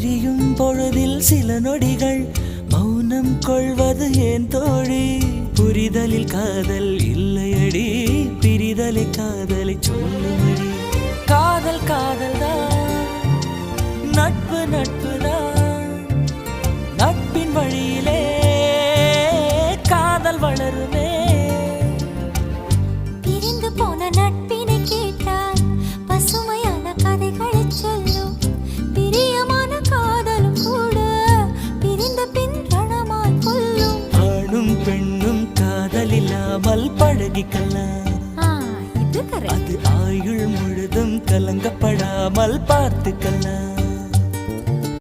பிரியும் பொழுதில் சில நொடிகள் மௌனம் கொள்வது ஏன் தோழி? புரிதலில் காதல் இல்லையடி, பிரிதலை காதலை சொல்லுமடி. காதல் காதல்தான், நட்பு நட்புதான், நட்பின் வழியிலே காதல் வளருமே. பிரிந்து போன நட்பினை கேட்டால் பசுமையான கதைகளை சொல்லும். பிரியமான காதலும் கூட பிரிந்த பின் ரணமாய் கொல்லும். ஆணும் பெண்ணும் காதல் இல்லாமல் பழகிக்கலாம். இது கரெக்ட். அது ஆயுள் முழுதும் கலங்கப்படாமல் பார்த்துக்கலாம்.